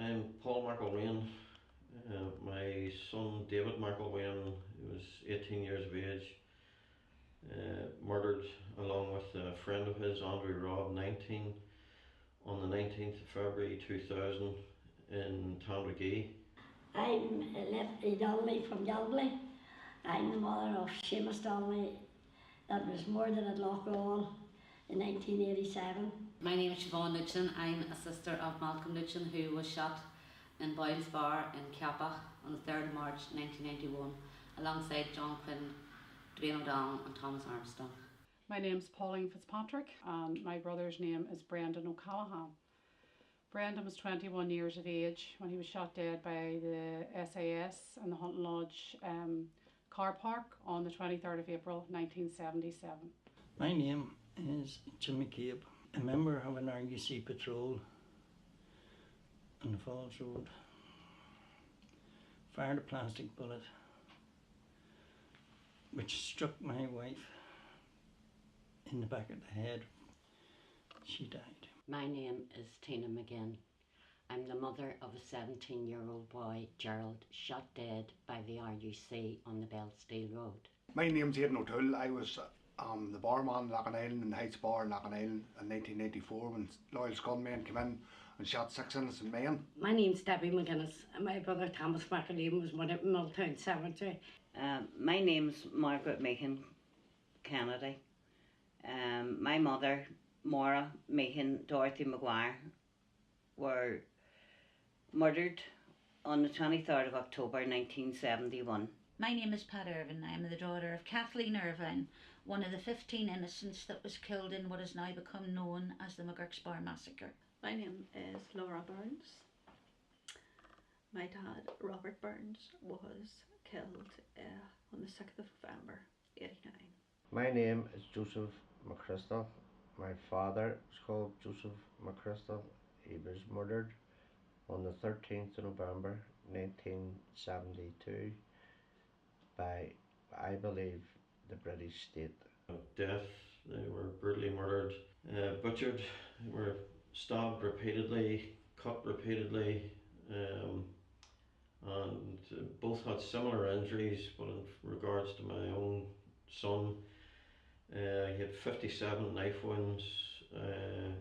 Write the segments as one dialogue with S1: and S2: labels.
S1: I'm Paul McElwain. My son David McElwain, who was 18 years of age, murdered along with a friend of his, Andrew Robb, 19, on the 19th of February 2000 in Tandragee.
S2: I'm Lefty Donnelly from Galway. I'm the mother of Seamus Donnelly that was murdered at Lochgall in 1987.
S3: My name is Siobhan Nugent. I'm a sister of Malcolm Nugent, who was shot in Boyle's Bar in Kappa on the 3rd of March 1991 alongside John Quinn, Dwayne O'Donnell and Thomas Armstrong.
S4: My name's Pauline Fitzpatrick and my brother's name is Brendan O'Callaghan. Brendan was 21 years of age when he was shot dead by the SAS in the Hunting Lodge car park on the 23rd of April 1977.
S5: My name is Jim McCabe, a member of an RUC patrol on the Falls Road. Fired a plastic bullet which struck my wife in the back of the head. She died.
S6: My name is Tina McGinn. I'm the mother of a 17-year-old boy, Gerald, shot dead by the RUC on the Bellsteel Road.
S7: My name's Aidan O'Toole. I was the barman in Lough Island, in the Heights Bar in Lough Island in 1984 when Loyal's gunmen came in and shot 6 innocent men.
S2: My name's Debbie McGuinness and my brother Thomas McAlean was murdered in Milltown Cemetery.
S8: My name's Margaret Meehan Kennedy. My mother, Maura Meehan, Dorothy Maguire, were murdered on the 23rd of October 1971.
S9: My name is Pat Irvine. I am the daughter of Kathleen Irvine, one of the 15 innocents that was killed in what has now become known as the McGurk's Bar Massacre.
S10: My name is Laura Burns. My dad, Robert Burns, was killed on the 6th of November, 89.
S11: My name is Joseph McChrystal. My father was called Joseph McChrystal. He was murdered on the 13th of November 1972 by, I believe, the British state.
S1: Death, they were brutally murdered, butchered, they were stabbed repeatedly, cut repeatedly, and both had similar injuries, but in regards to my own son, he had 57 knife wounds,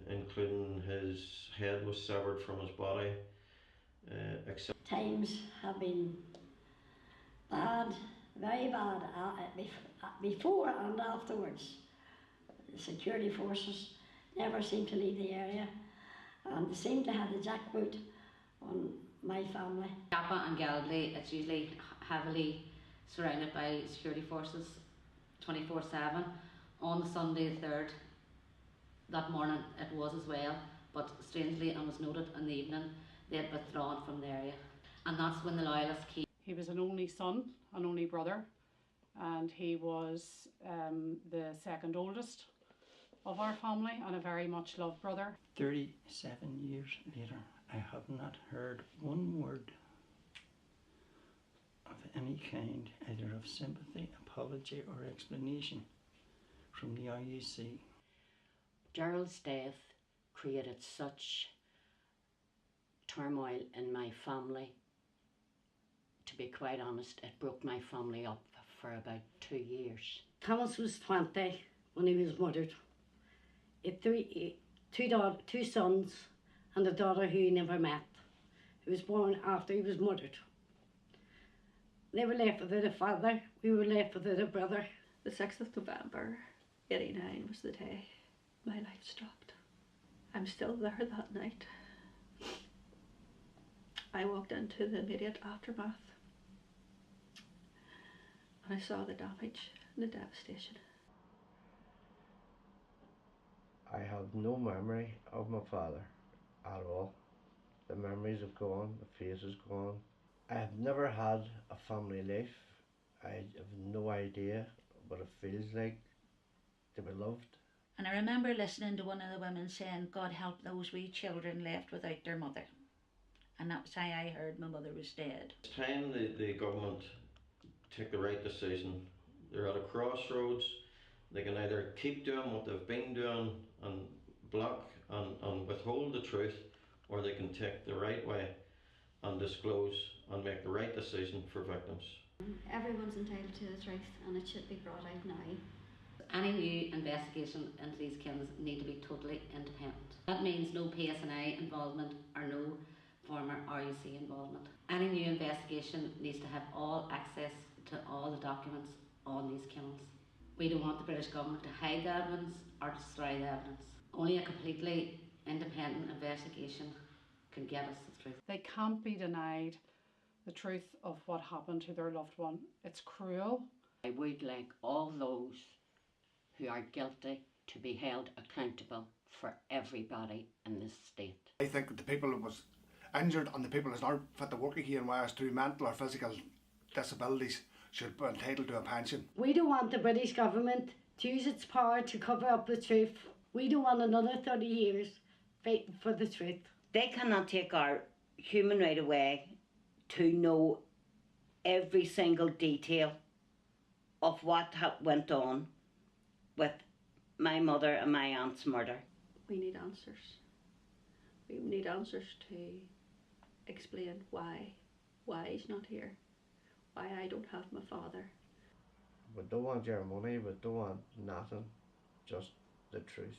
S1: including his head was severed from his body.
S2: Times have been bad, very bad, before and afterwards. The security forces never seem to leave the area and they seem to have the jackboot on my family.
S3: Kappa and Galway, it's usually heavily surrounded by security forces 24/7. On the Sunday the 3rd, that morning it was as well, but strangely, and was noted in the evening, they had withdrawn from the area. And that's when the loyalists came.
S4: He was an only son, an only brother, and he was the second oldest of our family and a very much loved brother.
S5: 37 years later, I have not heard one word of any kind, either of sympathy, apology or explanation from the RUC.
S6: Gerald's death created such turmoil in my family. To be quite honest, it broke my family up for about 2 years.
S2: Thomas was 20 when he was murdered. He had two sons and a daughter who he never met, who was born after he was murdered. They were left without a father, we were left without a brother.
S10: The 6th of November, 89 was the day my life stopped. I'm still there that night. I walked into the immediate aftermath and I saw the damage and the devastation.
S11: I have no memory of my father at all. The memories have gone, the face is gone. I have never had a family life. I have no idea what it feels like to be loved.
S9: And I remember listening to one of the women saying, God help those wee children left without their mother. And that was how I heard my mother was dead.
S1: It's time the government take the right decision. They're at a crossroads. They can either keep doing what they've been doing and block and withhold the truth, or they can take the right way and disclose and make the right decision for victims.
S12: Everyone's entitled to the truth and it should be brought out now.
S3: Any new investigation into these killings need to be totally independent. That means no PSNI involvement or no former RUC involvement. Any new investigation needs to have all access to all the documents on these killings. We don't want the British government to hide the evidence or destroy the evidence. Only a completely independent investigation can get us the truth.
S4: They can't be denied the truth of what happened to their loved one. It's cruel.
S6: I would like all those who are guilty to be held accountable for everybody in this state.
S7: I think the people who was injured and the people who aren't fit to work again, whereas through mental or physical disabilities, should be entitled to a pension.
S2: We don't want the British government to use its power to cover up the truth. We don't want another 30 years fighting for the truth.
S8: They cannot take our human right away to know every single detail of what went on with my mother and my aunt's murder.
S10: We need answers. We need answers to explain why he's not here, why I don't have my father.
S11: We don't want your money, we don't want nothing, just the truth.